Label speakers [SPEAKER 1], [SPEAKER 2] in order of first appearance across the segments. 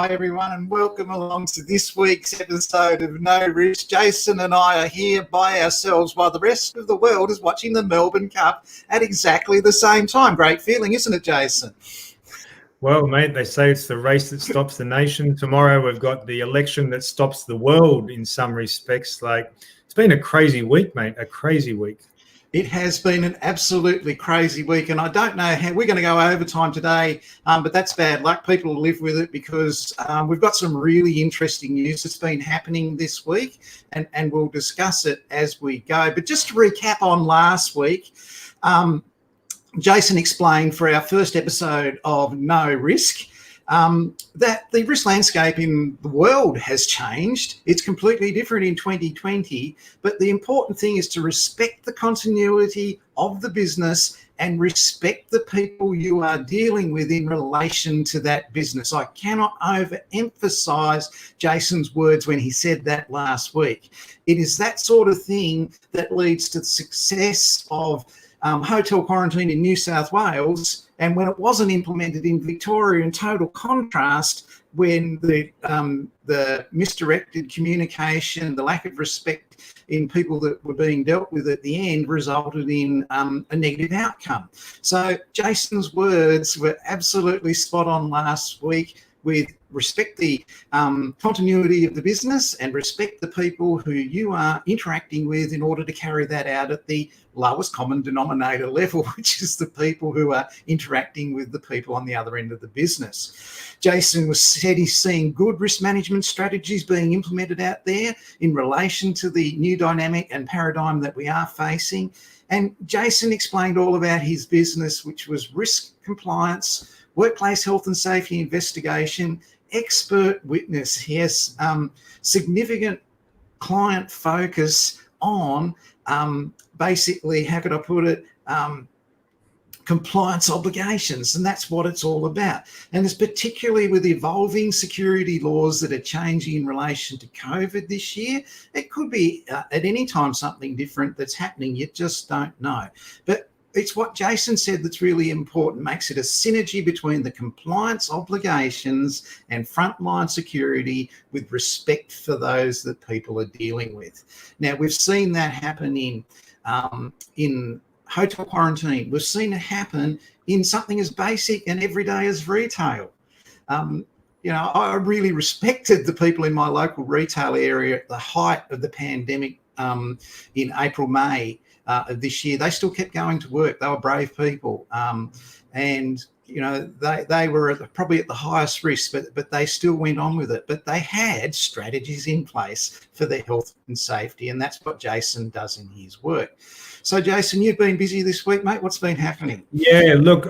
[SPEAKER 1] Hi everyone, and welcome along to this week's episode of No Risk. Jason and I are here by ourselves while the rest of the world is watching the Melbourne Cup at exactly the same time. Great feeling, isn't it, Jason?
[SPEAKER 2] Well, mate, they say it's the race that stops the nation. Tomorrow we've got the election that stops the world in some respects. Like, it's been a crazy week, mate, a crazy week.
[SPEAKER 1] It has been an absolutely crazy week, and I don't know how we're going to go overtime today, but that's bad luck. People will live with it because we've got some really interesting news that's been happening this week, and we'll discuss it as we go. But just to recap on last week, Jason explained for our first episode of No Risk that the risk landscape in the world has changed. It's completely different in 2020, but the important thing is to respect the continuity of the business and respect the people you are dealing with in relation to that business. I cannot overemphasize Jason's words when he said that last week. It is that sort of thing that leads to the success of hotel quarantine in New South Wales, and when it wasn't implemented in Victoria, in total contrast, when the misdirected communication, the lack of respect in people that were being dealt with at the end resulted in a negative outcome. So Jason's words were absolutely spot on last week. With respect the continuity of the business and respect the people who you are interacting with in order to carry that out at the lowest common denominator level, which is the people who are interacting with the people on the other end of the business. Jason said he's seeing good risk management strategies being implemented out there in relation to the new dynamic and paradigm that we are facing. And Jason explained all about his business, which was risk compliance, workplace health and safety investigation, expert witness. He has significant client focus on basically, how could I put it, compliance obligations, and that's what it's all about. And it's particularly with evolving security laws that are changing in relation to COVID this year. It could be at any time something different that's happening, you just don't know. But it's what Jason said that's really important, makes it a synergy between the compliance obligations and frontline security with respect for those that people are dealing with. Now, we've seen that happen in hotel quarantine. We've seen it happen in something as basic and everyday as retail. I really respected the people in my local retail area at the height of the pandemic in April, May. Of this year. They still kept going to work. They were brave people, and they were probably at the highest risk, but they still went on with it. But they had strategies in place for their health and safety, and that's what Jason does in his work. So, Jason, you've been busy this week, mate. What's been happening?
[SPEAKER 2] Yeah, look,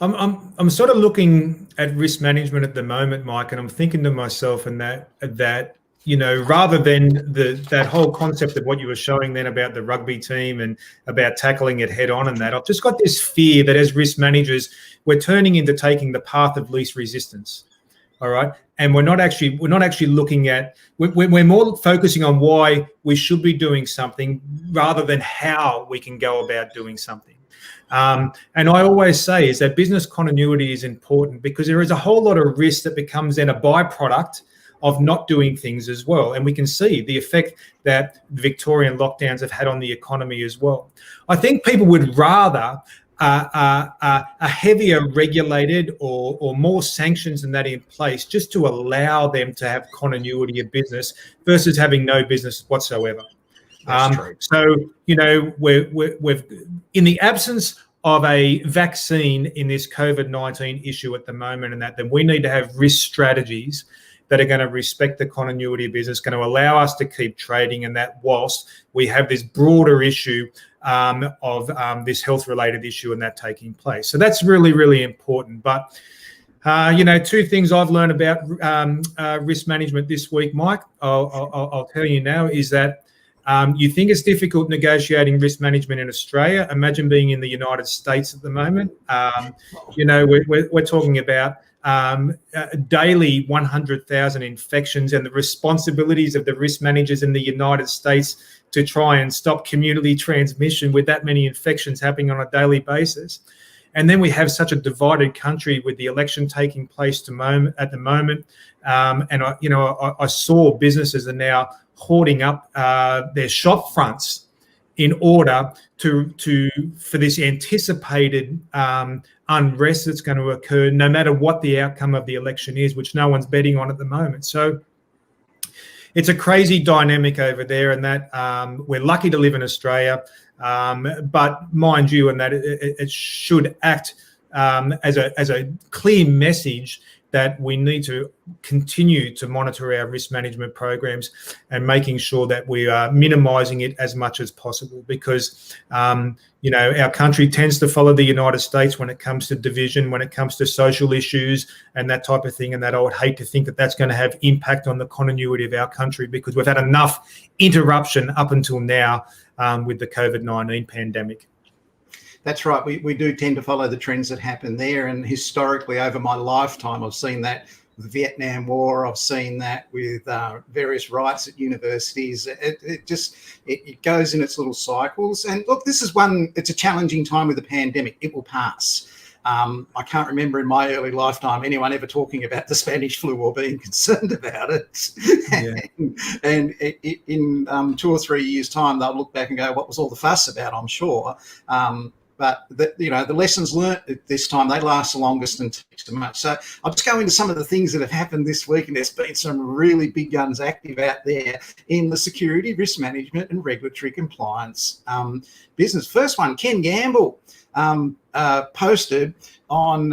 [SPEAKER 2] I'm sort of looking at risk management at the moment, Mike, and I'm thinking to myself, and that rather than that whole concept of what you were showing then about the rugby team and about tackling it head on and that, I've just got this fear that as risk managers, we're turning into taking the path of least resistance. All right. And we're not actually looking at, we're more focusing on why we should be doing something rather than how we can go about doing something. And I always say is that business continuity is important because there is a whole lot of risk that becomes then a byproduct of not doing things as well. And we can see the effect that the Victorian lockdowns have had on the economy as well. I think people would rather a heavier regulated or more sanctions than that in place just to allow them to have continuity of business versus having no business whatsoever.
[SPEAKER 1] That's true.
[SPEAKER 2] So, we've in the absence of a vaccine in this COVID-19 issue at the moment, and that then we need to have risk strategies that are going to respect the continuity of business, going to allow us to keep trading, and that whilst we have this broader issue of this health-related issue and that taking place. So that's really, really important. But, two things I've learned about risk management this week, Mike, I'll tell you now, is that you think it's difficult negotiating risk management in Australia. Imagine being in the United States at the moment. We're talking about daily 100,000 infections, and the responsibilities of the risk managers in the United States to try and stop community transmission with that many infections happening on a daily basis. And then we have such a divided country with the election taking place at the moment. And I saw businesses are now hoarding up their shop fronts in order for this anticipated unrest that's going to occur, no matter what the outcome of the election is, which no one's betting on at the moment. So it's a crazy dynamic over there, and that we're lucky to live in Australia. But mind you, and that it should act as a clear message that we need to continue to monitor our risk management programs and making sure that we are minimising it as much as possible, because our country tends to follow the United States when it comes to division, when it comes to social issues and that type of thing, and that I would hate to think that that's going to have impact on the continuity of our country, because we've had enough interruption up until now with the COVID-19 pandemic.
[SPEAKER 1] That's right. We do tend to follow the trends that happen there. And historically, over my lifetime, I've seen that with the Vietnam War. I've seen that with various riots at universities. It goes in its little cycles. And look, it's a challenging time with the pandemic. It will pass. I can't remember in my early lifetime anyone ever talking about the Spanish flu or being concerned about it. Yeah. and in 2 or 3 years' time, they'll look back and go, what was all the fuss about, I'm sure. But the lessons learnt at this time, they last the longest and teach so much. So I'll just go into some of the things that have happened this week, and there's been some really big guns active out there in the security, risk management and regulatory compliance business. First one, Ken Gamble posted on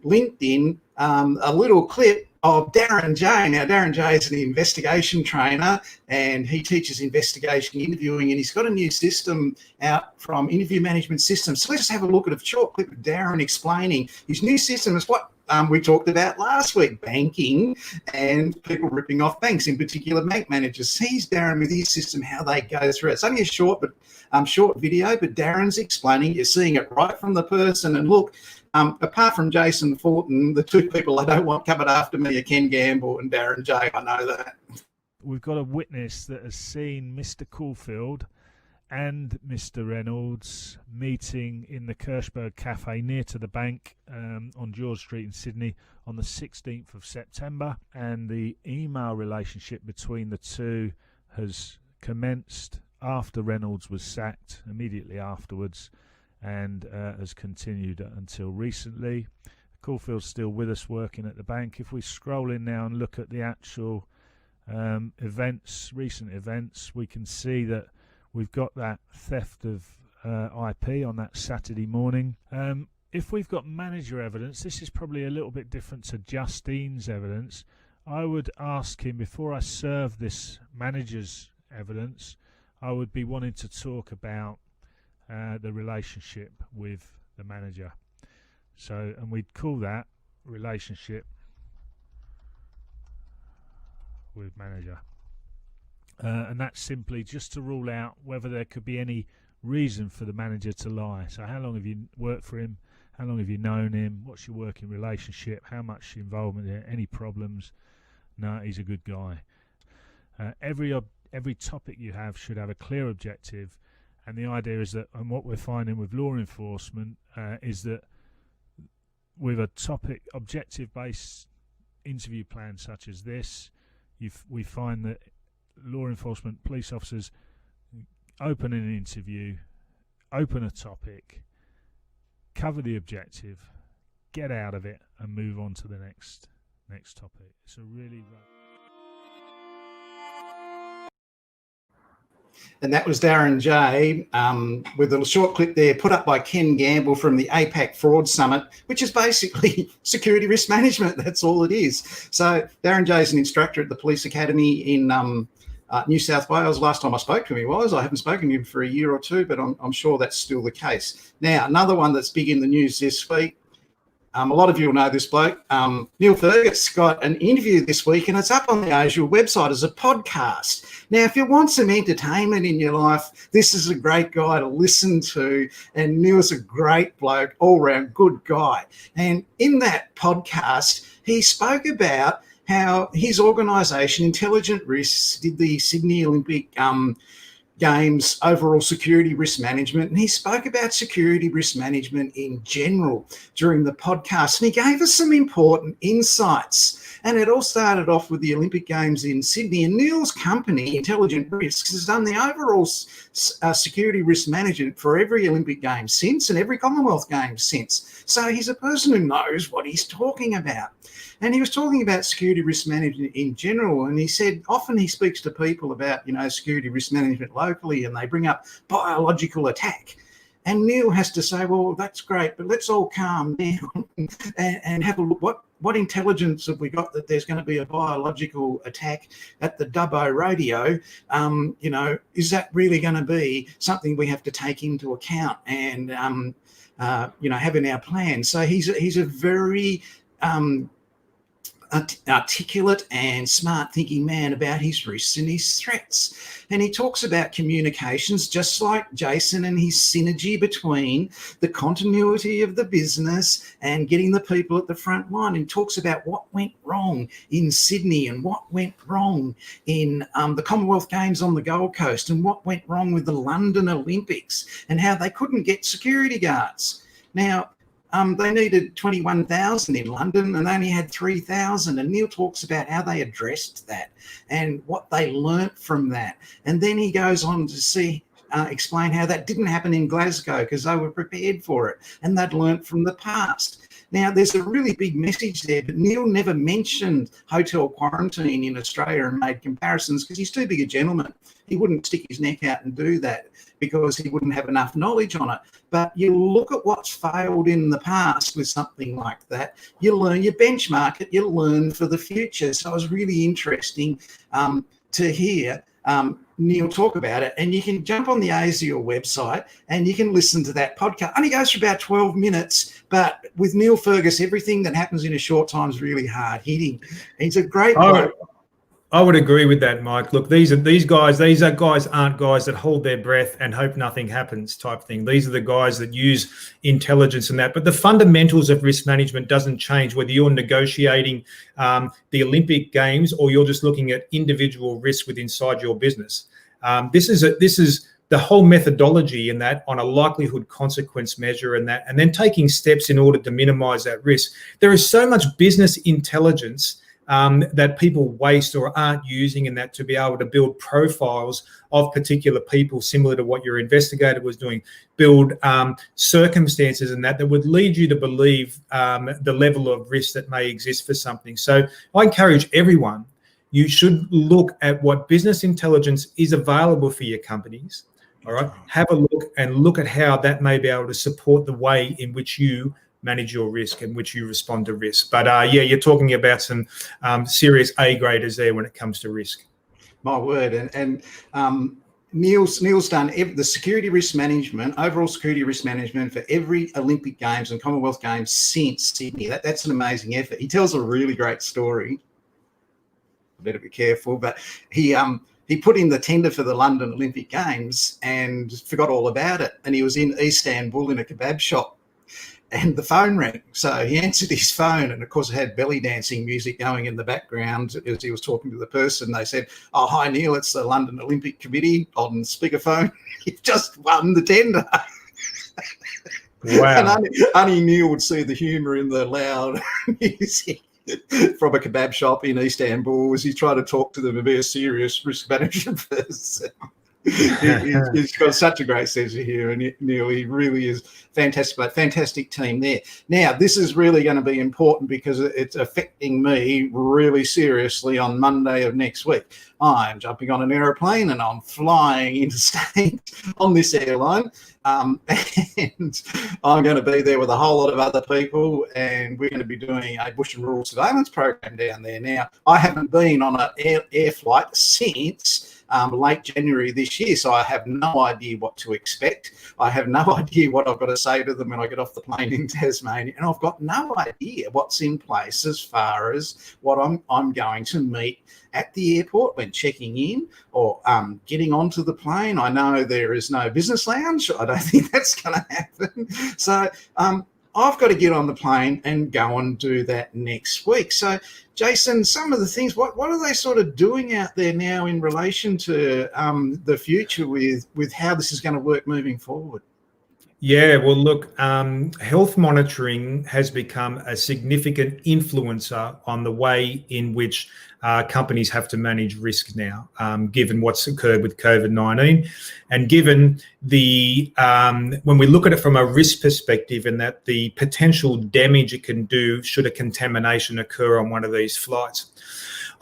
[SPEAKER 1] LinkedIn a little clip of Darren J. Now, Darren J is an investigation trainer, and he teaches investigation interviewing, and he's got a new system out from Interview Management Systems. So let's just have a look at a short clip of Darren explaining his new system is what we talked about last week, banking and people ripping off banks, in particular bank managers. Here's Darren with his system, how they go through it. It's only a short video, but Darren's explaining, you're seeing it right from the person. And look, apart from Jason Fullerton, the two people I don't want coming after me are Ken Gamble and Darren J. I know that.
[SPEAKER 3] We've got a witness that has seen Mr. Caulfield and Mr. Reynolds meeting in the Kirchberg Cafe near to the bank on George Street in Sydney on the 16th of September. And the email relationship between the two has commenced after Reynolds was sacked, immediately afterwards, and has continued until recently. Caulfield's still with us working at the bank. If we scroll in now and look at the actual recent events, we can see that we've got that theft of IP on that Saturday morning. If we've got manager evidence, this is probably a little bit different to Justine's evidence. I would ask him, before I serve this manager's evidence, I would be wanting to talk about the relationship with the manager. So, and we'd call that relationship with manager. And that's simply just to rule out whether there could be any reason for the manager to lie. So how long have you worked for him? How long have you known him? What's your working relationship? How much involvement there? Any problems? No, he's a good guy. Every topic you have should have a clear objective. And the idea is that, and what we're finding with law enforcement is that with a topic objective-based interview plan such as this, we find that law enforcement police officers open an interview, open a topic, cover the objective, get out of it, and move on to the next topic. It's a really
[SPEAKER 1] And that was Darren J with a short clip there put up by Ken Gamble from the APAC Fraud Summit, which is basically security risk management. That's all it is. So Darren J is an instructor at the Police Academy in New South Wales. Last time I spoke to him, he was. I haven't spoken to him for a year or two, but I'm sure that's still the case. Now, another one that's big in the news this week, a lot of you will know this bloke. Neil Fergus got an interview this week, and it's up on the Azure website as a podcast. Now, if you want some entertainment in your life, this is a great guy to listen to. And Neil's a great bloke, all-round good guy. And in that podcast, he spoke about how his organisation, Intelligent Risks, did the Sydney Olympic Games overall security risk management, and he spoke about security risk management in general during the podcast, and he gave us some important insights. And it all started off with the Olympic Games in Sydney, and Neil's company, Intelligent Risks, has done the overall security risk management for every Olympic Games since and every Commonwealth Games since. So he's a person who knows what he's talking about. And he was talking about security risk management in general. And he said often he speaks to people about, security risk management locally, and they bring up biological attack. And Neil has to say, well, that's great, but let's all calm down and have a look. What intelligence have we got that there's going to be a biological attack at the Dubbo rodeo? Is that really going to be something we have to take into account and, have in our plan? So he's a very articulate and smart thinking man about his risks and his threats. And he talks about communications, just like Jason, and his synergy between the continuity of the business and getting the people at the front line. And talks about what went wrong in Sydney and what went wrong in the Commonwealth Games on the Gold Coast and what went wrong with the London Olympics and how they couldn't get security guards. Now, they needed 21,000 in London and they only had 3,000. And Neil talks about how they addressed that and what they learnt from that. And then he goes on to explain how that didn't happen in Glasgow because they were prepared for it and they'd learnt from the past. Now, there's a really big message there, but Neil never mentioned hotel quarantine in Australia and made comparisons because he's too big a gentleman. He wouldn't stick his neck out and do that because he wouldn't have enough knowledge on it. But you look at what's failed in the past with something like that, you learn, you benchmark it, you learn for the future. So it was really interesting to hear Neil talk about it. And you can jump on the ASIO website and you can listen to that podcast. Only goes for about 12 minutes, but with Neil Fergus, everything that happens in a short time is really hard hitting. He's a great bloke.
[SPEAKER 2] I would agree with that, Mike. Look, these guys aren't guys that hold their breath and hope nothing happens type thing. These are the guys that use intelligence and that. But the fundamentals of risk management doesn't change whether you're negotiating the Olympic Games or you're just looking at individual risks inside your business. This is the whole methodology in that on a likelihood consequence measure and that, and then taking steps in order to minimize that risk. There is so much business intelligence that people waste or aren't using in that to be able to build profiles of particular people similar to what your investigator was doing, build circumstances and that would lead you to believe the level of risk that may exist for something. So I encourage everyone, you should look at what business intelligence is available for your companies. All right, have a look at how that may be able to support the way in which you manage your risk and which you respond to risk. But you're talking about some serious A graders there when it comes to risk.
[SPEAKER 1] My word. And Neil's done the security risk management, overall security risk management for every Olympic Games and Commonwealth Games since Sydney. That's an amazing effort. He tells a really great story. I better be careful, but he put in the tender for the London Olympic Games and forgot all about it. And he was in Istanbul in a kebab shop. And the phone rang. So he answered his phone, and of course it had belly dancing music going in the background as he was talking to the person. They said, "Oh, hi Neil, it's the London Olympic Committee on speakerphone. You've just won the tender."
[SPEAKER 2] Wow.
[SPEAKER 1] And only Neil would see the humour in the loud music from a kebab shop in Istanbul as he tried to talk to them and be a serious risk management person. He's got such a great sense of humour, and Neil, he really is fantastic team there. Now, this is really going to be important because it's affecting me really seriously on Monday of next week. I'm jumping on an aeroplane and I'm flying interstate on this airline, and I'm going to be there with a whole lot of other people, and we're going to be doing a bush and rural surveillance program down there. Now, I haven't been on an air flight since late January this year, so I have no idea what to expect. I have no idea what I've got to say to them when I get off the plane in Tasmania, and I've got no idea what's in place as far as what I'm going to meet at the airport when checking in or getting onto the plane. I know there is no business lounge. I don't think that's going to happen. So I've got to get on the plane and go and do that next week. So, Jason, some of the things, what are they sort of doing out there now in relation to the future with how this is going to work moving forward?
[SPEAKER 2] Yeah, well, look, health monitoring has become a significant influencer on the way in which companies have to manage risk now, given what's occurred with COVID-19, and given the when we look at it from a risk perspective, and that the potential damage it can do should a contamination occur on one of these flights.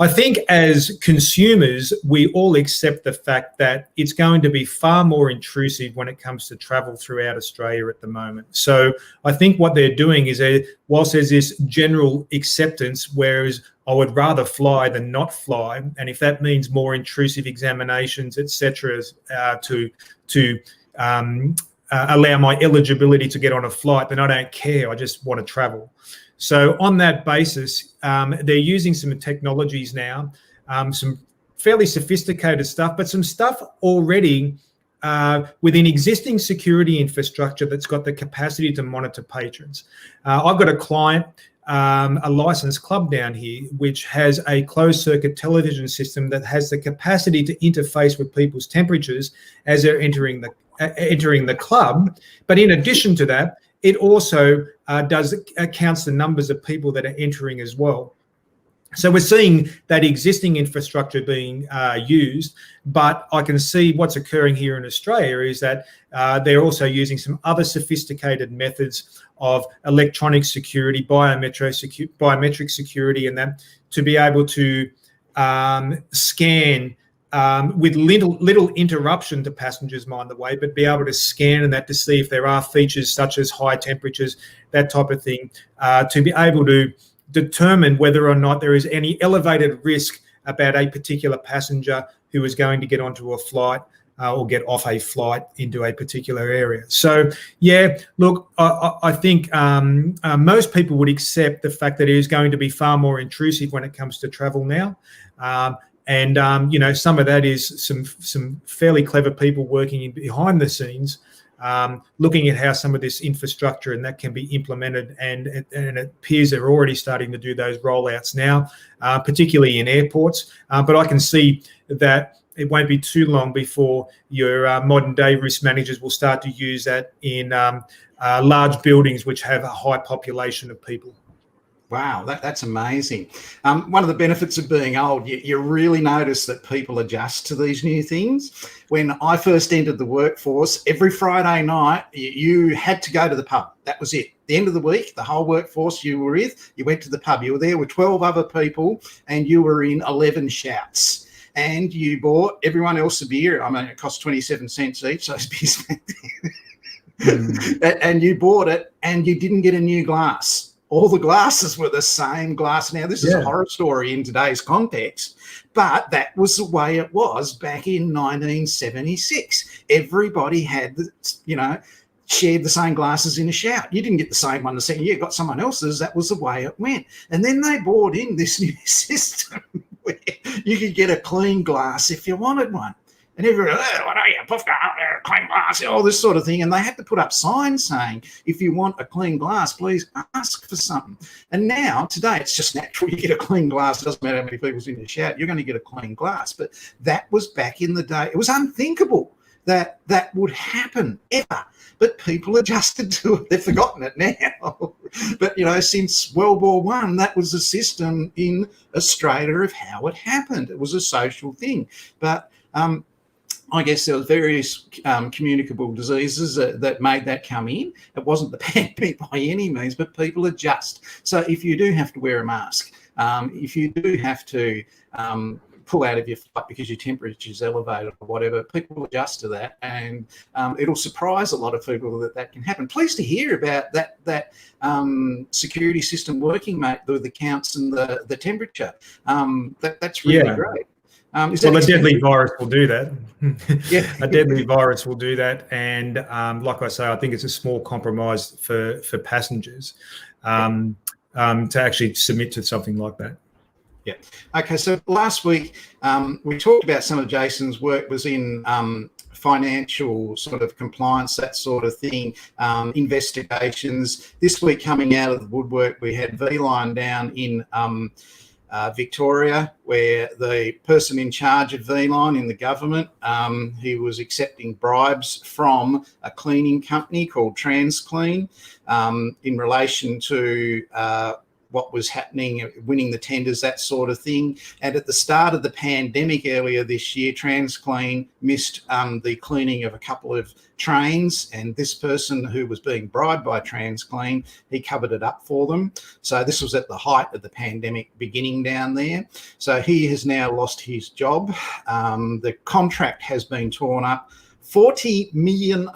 [SPEAKER 2] I think as consumers, we all accept the fact that it's going to be far more intrusive when it comes to travel throughout Australia at the moment. So I think what they're doing is, whilst there's this general acceptance, whereas I would rather fly than not fly, and if that means more intrusive examinations, etc., to allow my eligibility to get on a flight, then I don't care. I just want to travel. So on that basis, they're using some technologies now, some fairly sophisticated stuff, but some stuff already within existing security infrastructure that's got the capacity to monitor patrons. I've got a client, a licensed club down here, which has a closed circuit television system that has the capacity to interface with people's temperatures as they're entering the club. But in addition to that, it also counts the numbers of people that are entering as well. So we're seeing that existing infrastructure being used, but I can see what's occurring here in Australia is that they're also using some other sophisticated methods of electronic security, biometric security, and that to be able to scan with little interruption to passengers, mind the way, but be able to scan and that to see if there are features such as high temperatures, that type of thing, to be able to determine whether or not there is any elevated risk about a particular passenger who is going to get onto a flight or get off a flight into a particular area. So, yeah, look, I think most people would accept the fact that it is going to be far more intrusive when it comes to travel now. And you know, some of that is some fairly clever people working behind the scenes, looking at how some of this infrastructure and that can be implemented, and it appears they're already starting to do those rollouts now, particularly in airports. But I can see that it won't be too long before your modern day risk managers will start to use that in large buildings which have a high population of people.
[SPEAKER 1] Wow, that's amazing. One of the benefits of being old, you really notice that people adjust to these new things. When I first entered the workforce, every Friday night, you had to go to the pub. That was it. The end of the week, the whole workforce you were with, you went to the pub. You were there with 12 other people and you were in 11 shouts. And you bought everyone else a beer. I mean, it cost 27 cents each, those beers. And you bought it and you didn't get a new glass. All the glasses were the same glass. Now, this is a horror story in today's context, but that was the way it was back in 1976. Everybody had, shared the same glasses in a shout. You didn't get the same one the second year. You got someone else's. That was the way it went. And then they brought in this new system where you could get a clean glass if you wanted one. And everyone, what are you, puffed out there, clean glass, all this sort of thing. And they had to put up signs saying, if you want a clean glass, please ask for something. And now, today, it's just natural. You get a clean glass. It doesn't matter how many people's in the shout. You're going to get a clean glass. But that was back in the day. It was unthinkable that that would happen ever. But people adjusted to it. They've forgotten it now. But, since World War I, that was the system in Australia of how it happened. It was a social thing. But I guess there were various communicable diseases that made that come in. It wasn't the pandemic by any means, but people adjust. So if you do have to wear a mask, if you do have to pull out of your flight because your temperature is elevated or whatever, people adjust to that, and it'll surprise a lot of people that can happen. Pleased to hear about that security system working, mate, with the counts and the temperature. That's really great.
[SPEAKER 2] A deadly virus will do that. A deadly virus will do that. And like I say, I think it's a small compromise for passengers to actually submit to something like that.
[SPEAKER 1] Yeah. Okay, so last week we talked about some of Jason's work was in financial sort of compliance, that sort of thing, investigations. This week coming out of the woodwork, we had V-Line down in Victoria, where the person in charge of V-Line in the government, he was accepting bribes from a cleaning company called TransClean in relation to what was happening, winning the tenders, that sort of thing. And at the start of the pandemic earlier this year, TransClean missed the cleaning of a couple of trains, and this person who was being bribed by TransClean, he covered it up for them. So this was at the height of the pandemic beginning down there. So he has now lost his job. The contract has been torn up. $40 million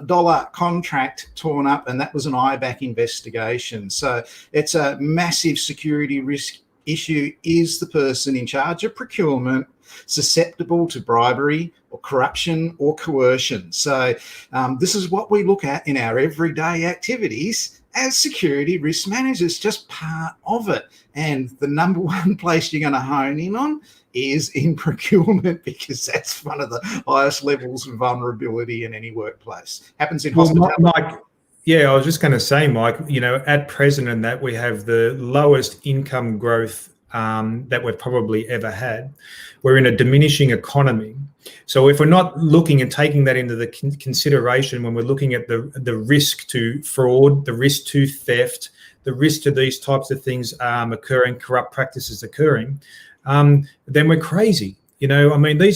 [SPEAKER 1] contract torn up, and that was an IBAC investigation. So it's a massive security risk issue. Is the person in charge of procurement susceptible to bribery or corruption or coercion? So this is what we look at in our everyday activities as security risk managers, just part of it. And the number one place you're going to hone in on is in procurement, because that's one of the highest levels of vulnerability in any workplace. Happens in hospitality.
[SPEAKER 2] Mike, yeah, I was just going to say, Mike, at present in that we have the lowest income growth that we've probably ever had. We're in a diminishing economy. So if we're not looking and taking that into the consideration when we're looking at the risk to fraud, the risk to theft, the risk to these types of things occurring, corrupt practices occurring, then we're crazy. These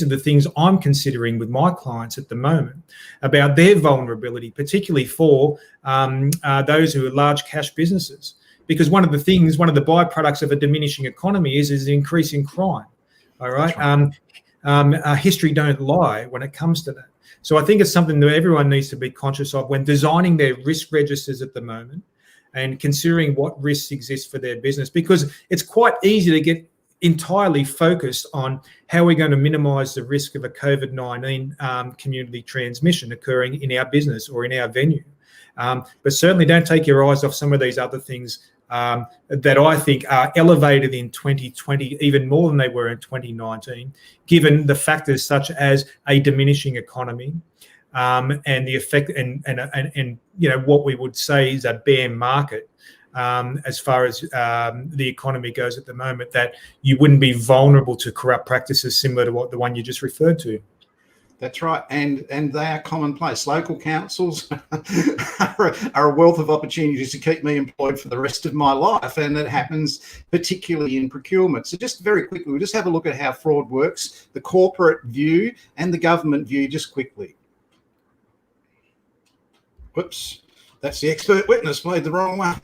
[SPEAKER 2] are the things I'm considering with my clients at the moment about their vulnerability, particularly for those who are large cash businesses. Because one of the byproducts of a diminishing economy is increasing crime. All right. History don't lie when it comes to that. So I think it's something that everyone needs to be conscious of when designing their risk registers at the moment and considering what risks exist for their business, because it's quite easy to get entirely focused on how we're going to minimize the risk of a COVID-19 community transmission occurring in our business or in our venue. But certainly don't take your eyes off some of these other things that I think are elevated in 2020, even more than they were in 2019, given the factors such as a diminishing economy and the effect and what we would say is a bear market. As far as the economy goes at the moment, that you wouldn't be vulnerable to corrupt practices similar to the one you just referred to.
[SPEAKER 1] That's right, and they are commonplace. Local councils are a wealth of opportunities to keep me employed for the rest of my life, and it happens particularly in procurement. So just very quickly, we'll just have a look at how fraud works, the corporate view and the government view just quickly. Whoops. That's the expert witness, played the wrong one.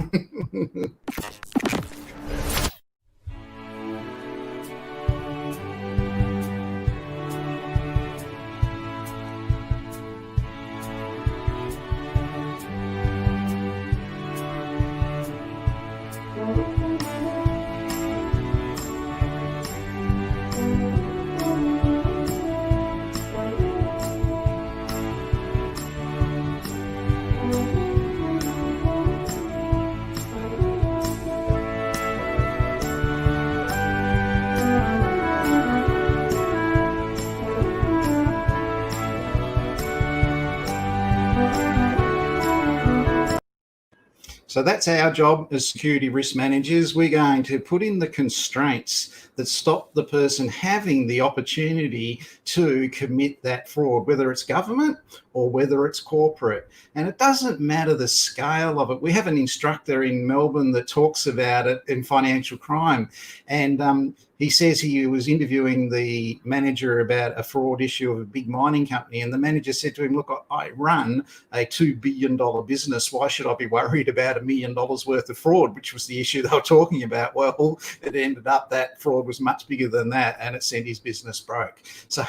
[SPEAKER 1] So that's our job as security risk managers. We're going to put in the constraints that stop the person having the opportunity to commit that fraud, whether it's government or whether it's corporate. And it doesn't matter the scale of it. We have an instructor in Melbourne that talks about it in financial crime. And he says he was interviewing the manager about a fraud issue of a big mining company. And the manager said to him, look, I run a $2 billion business. Why should I be worried about $1 million worth of fraud, which was the issue they were talking about? Well, it ended up that fraud was much bigger than that, and it sent his business broke. So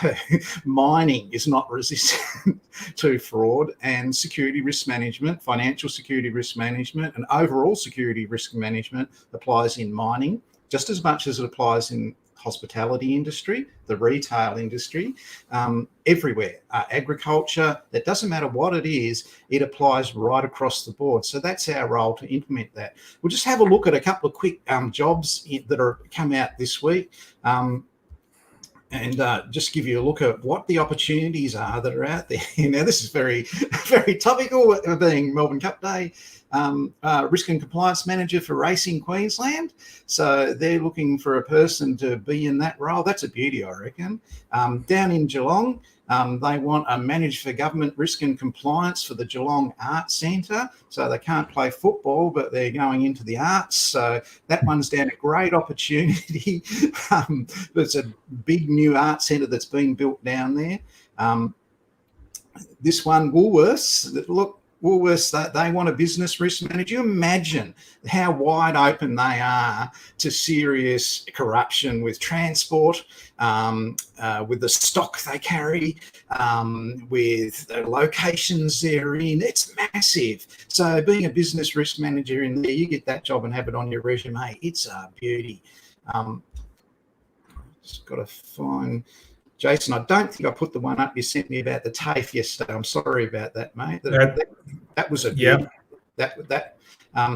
[SPEAKER 1] mining is not resistant to fraud, and security risk management, financial security risk management, and overall security risk management applies in mining just as much as it applies in hospitality industry, the retail industry, everywhere, agriculture. It doesn't matter what it is, it applies right across the board. So that's our role, to implement that. We'll just have a look at a couple of quick jobs that are come out this week. and just give you a look at what the opportunities are that are out there. Now, this is very, very topical, being Melbourne Cup Day. Risk and Compliance Manager for Racing Queensland. So they're looking for a person to be in that role. That's a beauty, I reckon. Down in Geelong, they want a manager for government risk and compliance for the Geelong Arts Centre. So they can't play football, but they're going into the arts. So that one's down a great opportunity. There's a big new art centre that's been built down there. This one, Woolworths, look, Woolworths, they want a business risk manager. Imagine how wide open they are to serious corruption with transport, with the stock they carry, with the locations they're in. It's massive. So being a business risk manager in there, you get that job and have it on your resume. It's a beauty. Just got to find... Jason, I don't think I put the one up you sent me about the TAFE yesterday. I'm sorry about that, mate. That was a beauty. That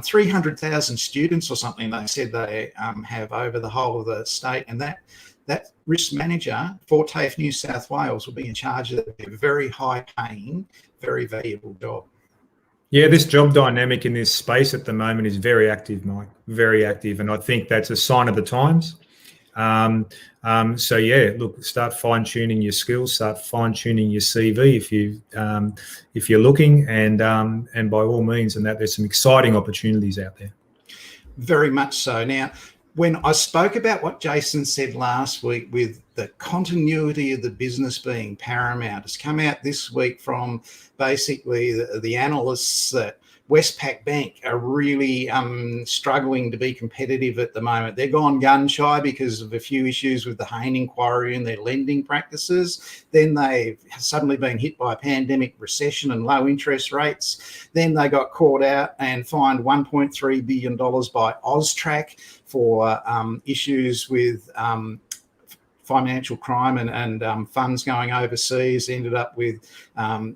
[SPEAKER 1] 300,000 students or something they said they have over the whole of the state, and that risk manager for TAFE New South Wales will be in charge of a very high-paying, very valuable job.
[SPEAKER 2] Yeah, this job dynamic in this space at the moment is very active, Mike, very active, and I think that's a sign of the times. So yeah, look, start fine-tuning your skills, start fine-tuning your CV if you're looking, and by all means, and that there's some exciting opportunities out there.
[SPEAKER 1] Very much so. Now, when I spoke about what Jason said last week with the continuity of the business being paramount, it's come out this week from basically the analysts that Westpac Bank are really struggling to be competitive at the moment. They're gone gun shy because of a few issues with the Hayne inquiry and their lending practices. Then they've suddenly been hit by a pandemic recession and low interest rates. Then they got caught out and fined $1.3 billion by AUSTRAC for issues with financial crime and funds going overseas. Ended up with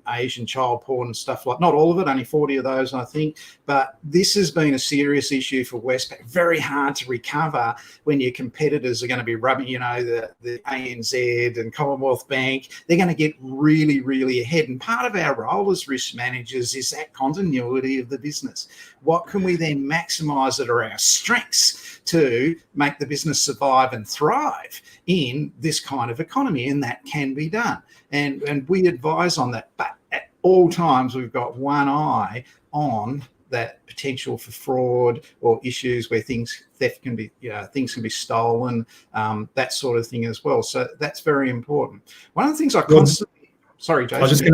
[SPEAKER 1] Asian child porn and stuff like, not all of it, only 40 of those, I think. But this has been a serious issue for Westpac. Very hard to recover when your competitors are going to be rubbing, the ANZ and Commonwealth Bank. They're going to get really, really ahead. And part of our role as risk managers is that continuity of the business. What can we then maximise that are our strengths to make the business survive and thrive in this kind of economy? And that can be done. And we advise on that. But at all times, we've got one eye on that potential for fraud or issues where theft can be, things can be stolen, that sort of thing as well. So that's very important. One of the things I constantly... Sorry, Jason. I was
[SPEAKER 2] just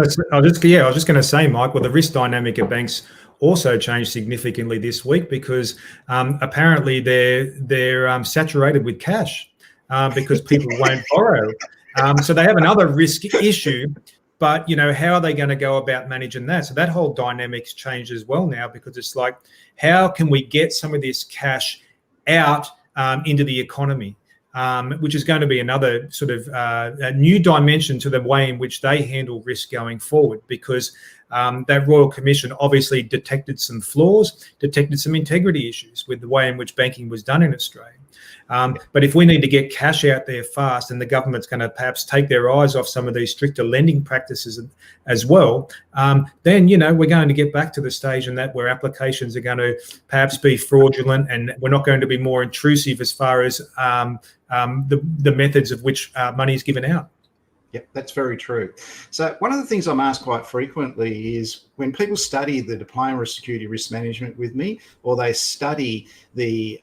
[SPEAKER 2] going to say, Mike, well, the risk dynamic of banks also changed significantly this week because apparently they're saturated with cash because people won't borrow. So they have another risk issue, but how are they going to go about managing that? So that whole dynamic's changed as well now, because it's like, how can we get some of this cash out into the economy? Which is going to be another sort of a new dimension to the way in which they handle risk going forward, because that Royal Commission obviously detected some flaws, detected some integrity issues with the way in which banking was done in Australia. But if we need to get cash out there fast, and the government's going to perhaps take their eyes off some of these stricter lending practices as well, then, we're going to get back to the stage in that where applications are going to perhaps be fraudulent, and we're not going to be more intrusive as far as the methods of which money is given out.
[SPEAKER 1] Yep, that's very true. So one of the things I'm asked quite frequently is when people study the Diploma of Security Risk Management with me, or they study the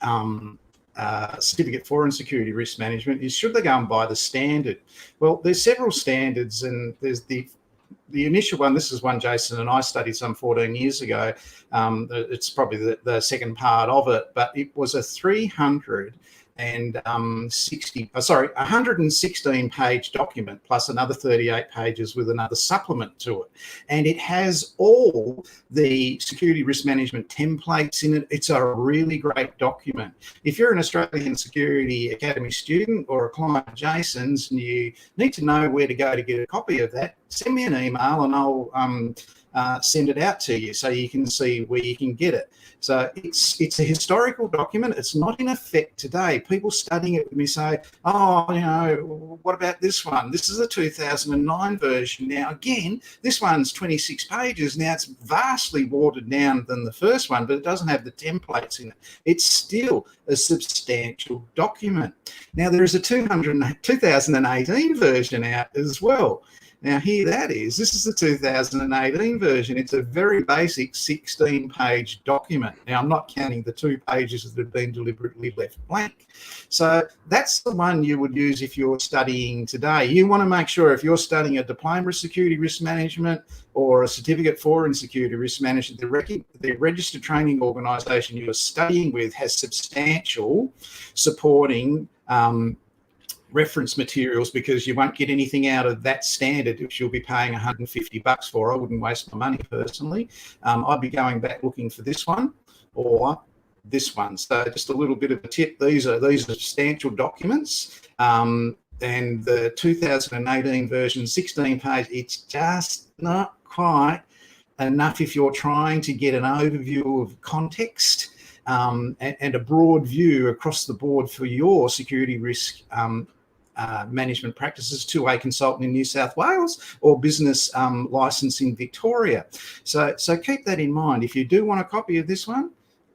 [SPEAKER 1] Certificate for Security Risk Management, is should they go and buy the standard? Well, there's several standards, and there's the initial one. This is one Jason and I studied some 14 years ago. It's probably the second part of it, but it was a 116-page document plus another 38 pages with another supplement to it. And it has all the security risk management templates in it. It's a really great document. If you're an Australian Security Academy student or a client of Jason's and you need to know where to go to get a copy of that, send me an email and I'll send it out to you so you can see where you can get it. So it's a historical document. It's not in effect today. People studying it with me say, oh, you know, what about this one? This is a 2009 version. Now, again, this one's 26 pages. Now, it's vastly watered down than the first one, but it doesn't have the templates in it. It's still a substantial document. Now, there is a 2018 version out as well. Now, here that is. This is the 2018 version. It's a very basic 16-page document. Now, I'm not counting the 2 pages that have been deliberately left blank. So that's the one you would use if you're studying today. You want to make sure if you're studying a diploma of security risk management or a certificate for in security risk management, the registered training organisation you're studying with has substantial supporting reference materials, because you won't get anything out of that standard which you'll be paying $150 for. I wouldn't waste my money personally. I'd be going back looking for this one or this one. So just a little bit of a tip. These are substantial documents. And the 2018 version, 16 page, it's just not quite enough if you're trying to get an overview of context and a broad view across the board for your security risk management practices to a consultant in New South Wales or business license in Victoria. So keep that in mind. If you do want a copy of this one,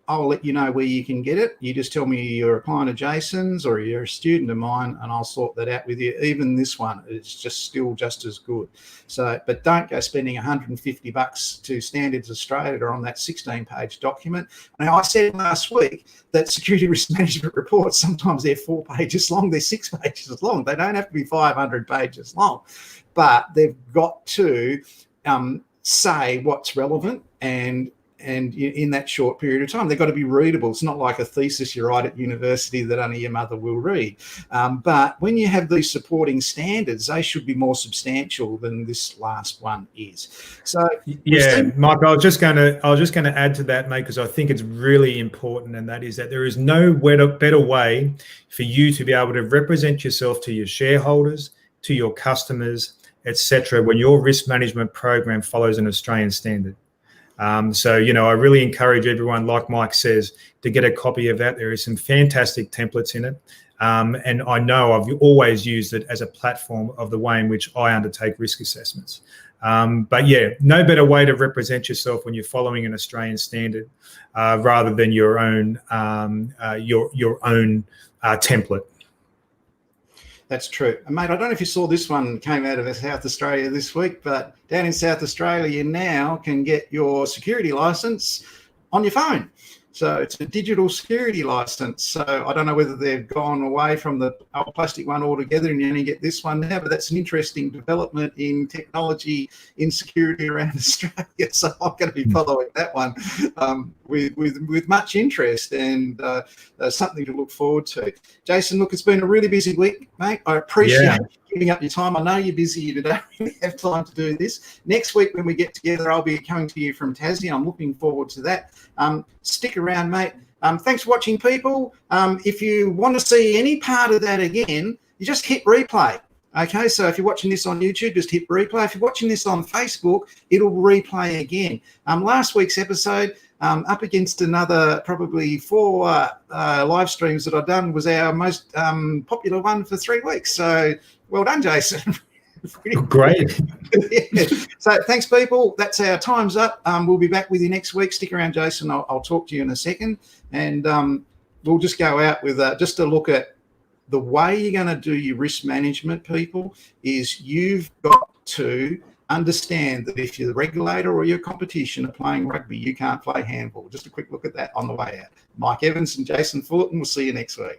[SPEAKER 1] I'll let you know where you can get it. You just tell me you're a client of Jason's or you're a student of mine, and I'll sort that out with you. Even this one is still just as good. So, but don't go spending $150 to Standards Australia on that 16-page document. Now, I said last week that security risk management reports, sometimes they're 4 pages long, they're 6 pages long. They don't have to be 500 pages long, but they've got to say what's relevant and in that short period of time. They've got to be readable. It's not like a thesis you write at university that only your mother will read. But when you have these supporting standards, they should be more substantial than this last one is. So
[SPEAKER 2] yeah, Mike, I was just going to add to that, mate, because I think it's really important, and that is that there is no better way for you to be able to represent yourself to your shareholders, to your customers, etc., when your risk management program follows an Australian standard. So, you know, I really encourage everyone, like Mike says, to get a copy of that. There is some fantastic templates in it. And I know I've always used it as a platform of the way in which I undertake risk assessments. But yeah, no better way to represent yourself when you're following an Australian standard rather than your own template.
[SPEAKER 1] That's true. And mate, I don't know if you saw this one came out of South Australia this week, but down in South Australia, you now can get your security license on your phone. So it's a digital security license. So I don't know whether they've gone away from the old plastic one altogether and you only get this one now, but that's an interesting development in technology in security around Australia. So I'm going to be following that one with much interest and something to look forward to. Jason, look, it's been a really busy week, mate. I appreciate giving up your time. I know you're busy. You don't really have time to do this. Next week when we get together, I'll be coming to you from Tassie. I'm looking forward to that. Stick around, mate. Thanks for watching, people. If you want to see any part of that again, you just hit replay. Okay, so if you're watching this on YouTube, just hit replay. If you're watching this on Facebook, it'll replay again. Last week's episode, up against another probably 4 live streams that I've done, was our most popular one for 3 weeks. So well done, Jason.
[SPEAKER 2] Great.
[SPEAKER 1] Yeah. So thanks, people. That's our time's up. We'll be back with you next week. Stick around, Jason. I'll talk to you in a second. And we'll just go out with just a look at the way you're going to do your risk management, people, is you've got to understand that if you're the regulator or your competition are playing rugby, you can't play handball. Just a quick look at that on the way out. Mike Evans and Jason Fullerton. We'll see you next week.